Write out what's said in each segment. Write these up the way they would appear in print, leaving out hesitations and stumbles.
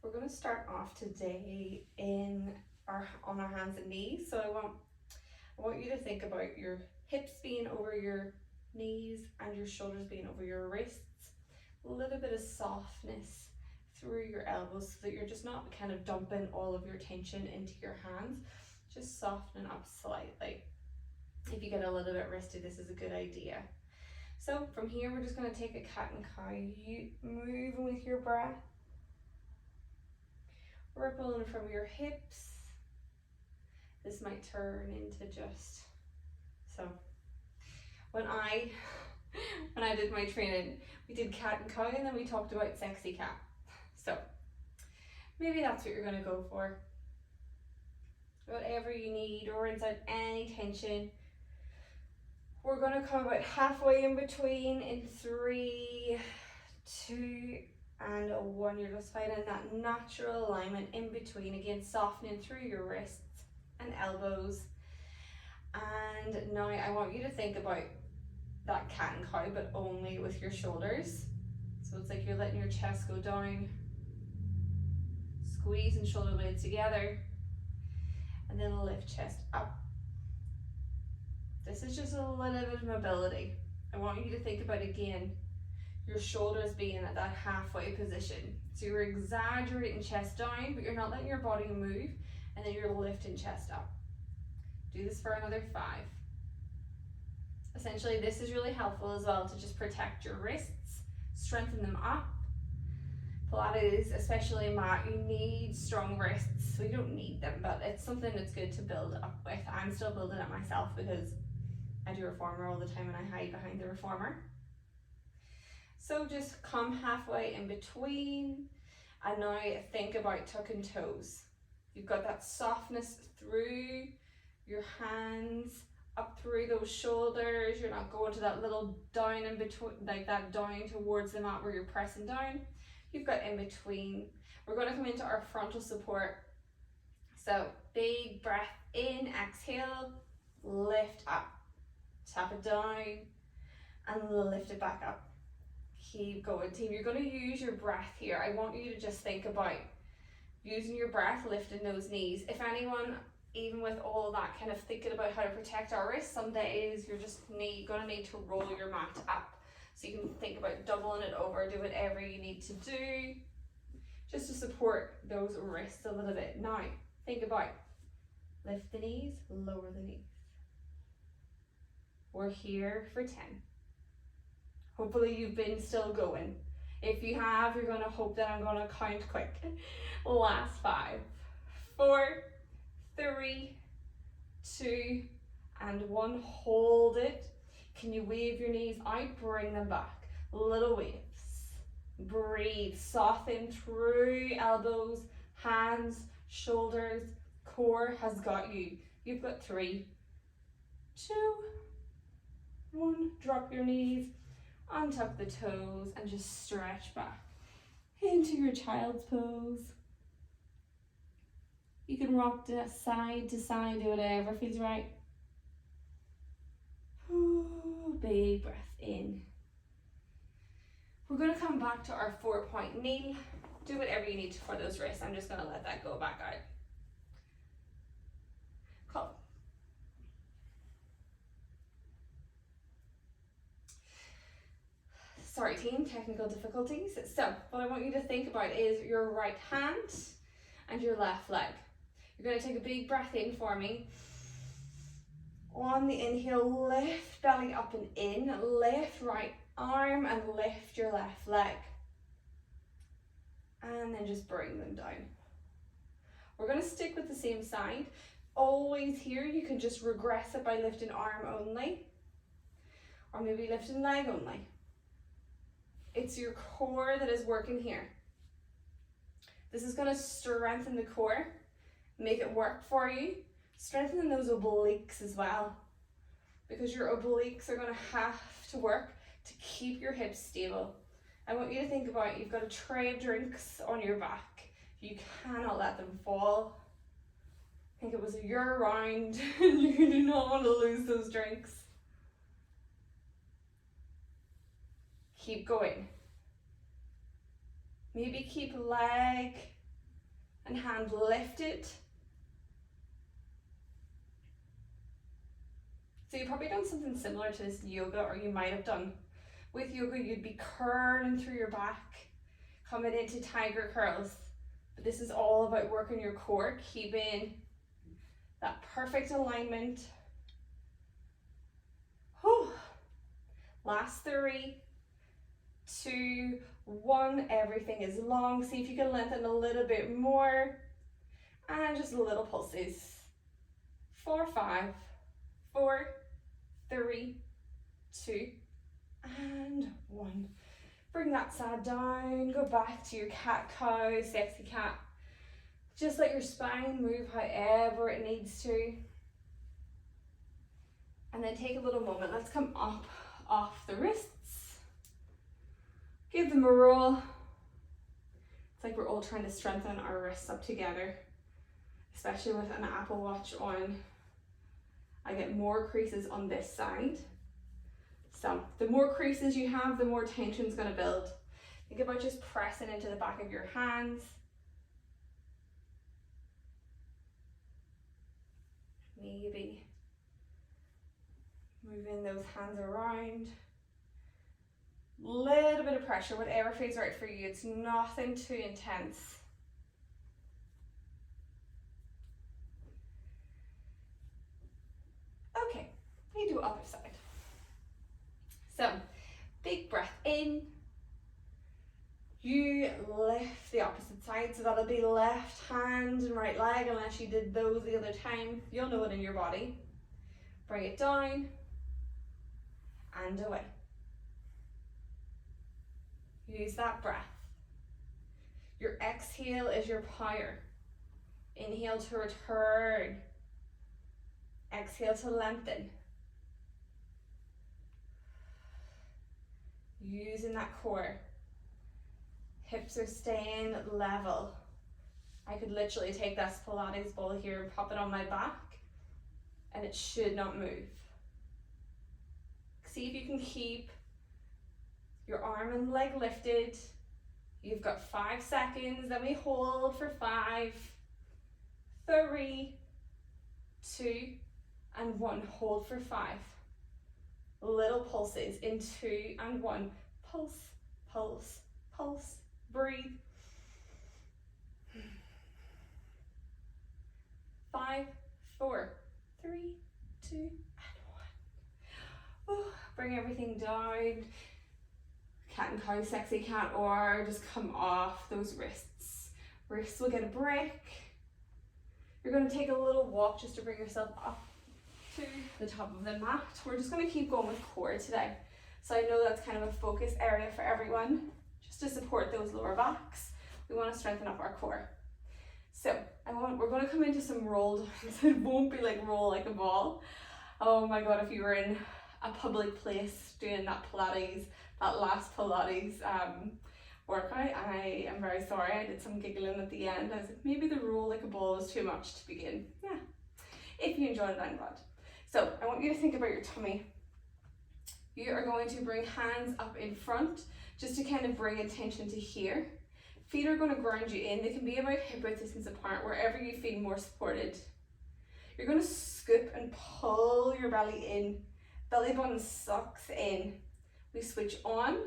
We're going to start off today on our hands and knees. So I want you to think about your hips being over your knees and your shoulders being over your wrists. A little bit of softness through your elbows so that you're just not kind of dumping all of your tension into your hands. Just soften up slightly. If you get a little bit wristy, this is a good idea. So from here, we're just going to take a cat and cow. You moving with your breath. Rippling from your hips. This might turn into just so. When I did my training, we did cat and cow, and then we talked about sexy cat. So maybe that's what you're going to go for. Whatever you need, or inside any tension. We're going to come about halfway in between in 3, 2, and 1. You're just finding that natural alignment in between. Again, softening through your wrists and elbows. And now I want you to think about that cat and cow, but only with your shoulders. So it's like you're letting your chest go down, squeezing shoulder blades together, and then lift chest up. This is just a little bit of mobility. I want you to think about, again, your shoulders being at that halfway position. So you're exaggerating chest down, but you're not letting your body move, and then you're lifting chest up. Do this for another 5. Essentially, this is really helpful as well to just protect your wrists, strengthen them up. Pilates, especially mat, you need strong wrists, so you don't need them, but it's something that's good to build up with. I'm still building it myself because I do reformer all the time and I hide behind the reformer. So just come halfway in between, and now think about tucking toes. You've got that softness through your hands, up through those shoulders. You're not going to that little down in between, like that down towards the mat where you're pressing down. You've got in between. We're going to come into our frontal support. So big breath in, exhale, lift up, tap it down, and lift it back up. Keep going, team. You're going to use your breath here. I want you to just think about using your breath, lifting those knees. If anyone, even with all that kind of thinking about how to protect our wrists, some days you're just going to need to roll your mat up. So you can think about doubling it over, do whatever you need to do, just to support those wrists a little bit. Now, think about lift the knees, lower the knees. We're here for 10. Hopefully you've been still going. If you have, you're going to hope that I'm going to count quick. Last 5, 4, 3, 2, and 1. Hold it. Can you wave your knees out? Bring them back. Little waves. Breathe. Soften through elbows, hands, shoulders. Core has got you. You've got 3, 2, 1. Drop your knees. Untuck the toes and just stretch back into your child's pose. You can rock side to side, do whatever feels right. Ooh, big breath in. We're going to come back to our 4-point kneel. Do whatever you need for those wrists. I'm just going to let that go back out. Cool. Sorry team, technical difficulties. So what I want you to think about is your right hand and your left leg. You're going to take a big breath in for me. On the inhale, lift belly up and in, lift right arm and lift your left leg. And then just bring them down. We're going to stick with the same side. Always here, you can just regress it by lifting arm only, or maybe lifting leg only. It's your core that is working here. This is going to strengthen the core, make it work for you. Strengthen those obliques as well, because your obliques are going to have to work to keep your hips stable. I want you to think about, you've got a tray of drinks on your back. You cannot let them fall. I think it was your round and you do not want to lose those drinks. Keep going. Maybe keep leg and hand lifted. So you've probably done something similar to this yoga, or you might have done. With yoga, you'd be curling through your back, coming into tiger curls. But this is all about working your core, keeping that perfect alignment. Whew. Last 3, 2, 1. Everything is long. See if you can lengthen a little bit more. And just little pulses. 4, 5, 4, 3, 2, and 1. Bring that side down. Go back to your cat-cow, sexy cat. Just let your spine move however it needs to. And then take a little moment. Let's come up off the wrists. Give them a roll. It's like we're all trying to strengthen our wrists up together, especially with an Apple Watch on. I get more creases on this side. So the more creases you have, the more tension's going to build. Think about just pressing into the back of your hands. Maybe moving those hands around. Little bit of pressure, whatever feels right for you. It's nothing too intense. Okay, we do other side. So, big breath in. You lift the opposite side, so that'll be left hand and right leg, unless you did those the other time. You'll know it in your body. Bring it down and away. Use that breath. Your exhale is your power. Inhale to return. Exhale to lengthen. Using that core. Hips are staying level. I could literally take this Pilates ball here and pop it on my back, and it should not move. See if you can keep your arm and leg lifted. You've got 5 seconds. Then we hold for 5, 3, 2, and 1. Hold for 5. Little pulses in 2 and 1. Pulse, pulse, pulse. Breathe. 5, 4, 3, 2, and 1. Ooh, bring everything down. Cat and cow, sexy cat, or just come off those wrists. Wrists will get a break. You're going to take a little walk just to bring yourself up to the top of the mat. We're just going to keep going with core today. So I know that's kind of a focus area for everyone, just to support those lower backs. We want to strengthen up our core. So we're going to come into some roll. It won't be like roll like a ball. Oh my God, if you were in a public place doing that Pilates, that last Pilates workout, I am very sorry. I did some giggling at the end. I was like, maybe the roll like a ball was too much to begin. Yeah, if you enjoyed it, I'm glad. So I want you to think about your tummy. You are going to bring hands up in front just to kind of bring attention to here. Feet are going to ground you in. They can be about hip width distance apart, wherever you feel more supported. You're going to scoop and pull your belly in. Belly button sucks in. We switch on.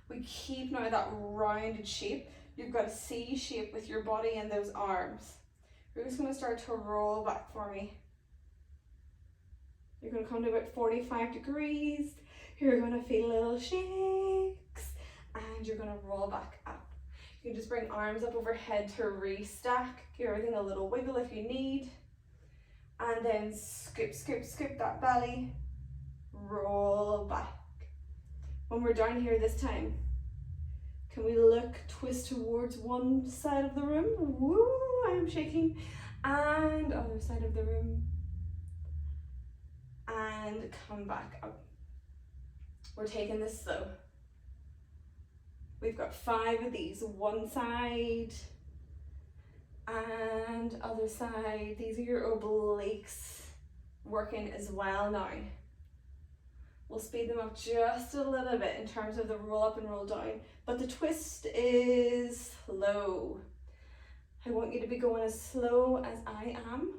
We keep now that rounded shape. You've got a C shape with your body and those arms. You're just going to start to roll back for me. You're going to come to about 45 degrees. You're going to feel little shakes. And you're going to roll back up. You can just bring arms up overhead to restack. Give everything a little wiggle if you need. And then scoop, scoop, scoop that belly. Roll back. When we're down here this time, can we look, twist towards one side of the room? Woo, I am shaking. And other side of the room. And come back up. We're taking this slow. We've got 5 of these. One side and other side. These are your obliques working as well now. We'll speed them up just a little bit in terms of the roll up and roll down, but the twist is slow. I want you to be going as slow as I am.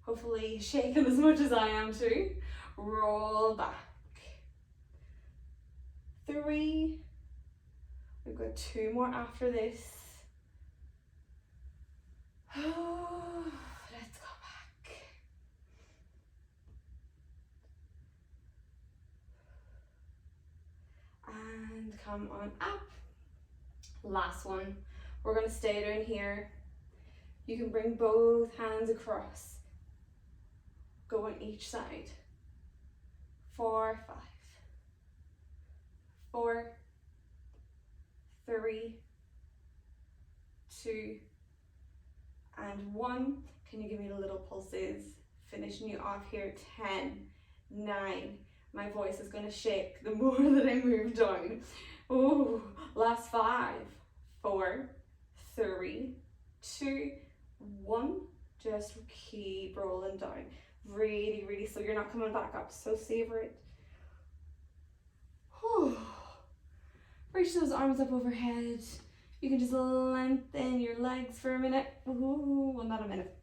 Hopefully shaking as much as I am too. Roll back. 3. We've got 2 more after this. Oh, let's go back. And come on up. Last one. We're going to stay down here. You can bring both hands across. Go on each side. 4, 5. 4, 3, 2, and 1. Can you give me the little pulses? Finishing you off here. 10, 9. My voice is going to shake the more that I move down. Oh, last 5, 4, 3, 2, 1. Just keep rolling down. Really, really slow. You're not coming back up, so savor it. Whew. Reach those arms up overhead. You can just lengthen your legs for a minute. Ooh, well, not a minute,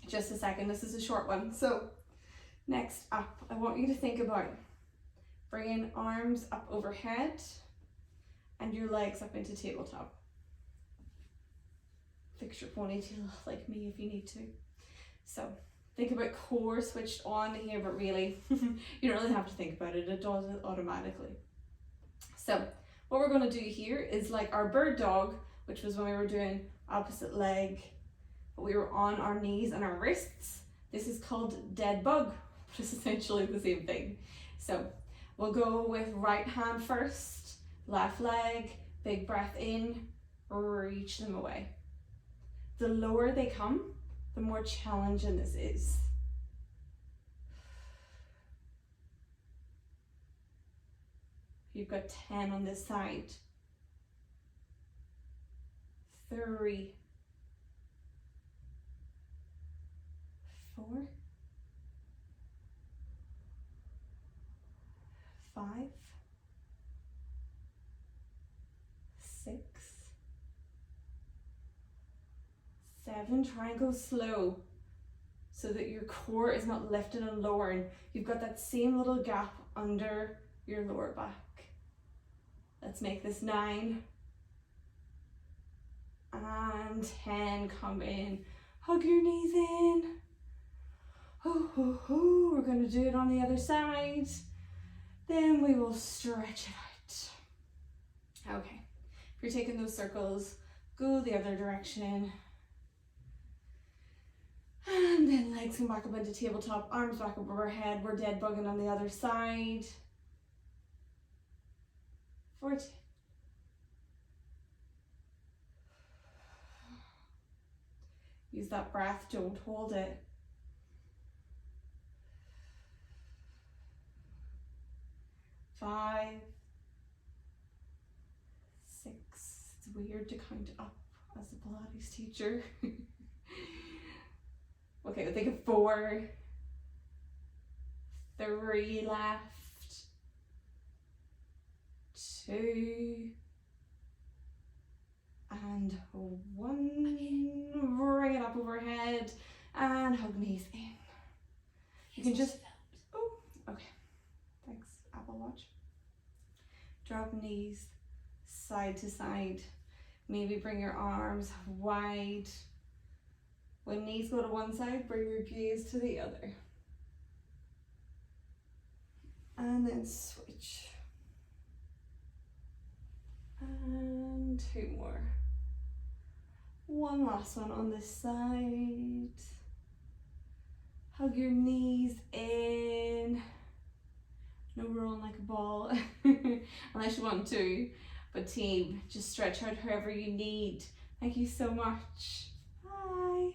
just a second. This is a short one. So next up, I want you to think about bringing arms up overhead and your legs up into tabletop. Fix your ponytail like me if you need to. So think about core switched on here, but really, you don't really have to think about it. It does it automatically. So what we're going to do here is like our bird dog, which was when we were doing opposite leg, but we were on our knees and our wrists. This is called dead bug, which is essentially the same thing. So we'll go with right hand first, left leg, big breath in, reach them away. The lower they come, the more challenging this is. You've got 10 on this side. 3, 4, 5, 6, 7. Try and go slow so that your core is not lifting and lowering. You've got that same little gap under your lower back. Let's make this 9 and 10. Come in, hug your knees in. We're going to do it on the other side. Then we will stretch it out. Okay, if you're taking those circles, go the other direction. And then legs come back up into tabletop, arms back up overhead. We're dead bugging on the other side. 14. Use that breath, don't hold it. 5, 6. It's weird to count up as a Pilates teacher. Okay, we'll think of 4, 3 left, 2, and 1. Bring it up overhead and hug knees in. You can just, oh, okay, thanks, Apple Watch. Drop knees side to side. Maybe bring your arms wide. When knees go to one side, bring your gaze to the other. And then switch. And 2 more. One last one on this side. Hug your knees in. No rolling like a ball, unless you want to. But team, just stretch out however you need. Thank you so much. Bye.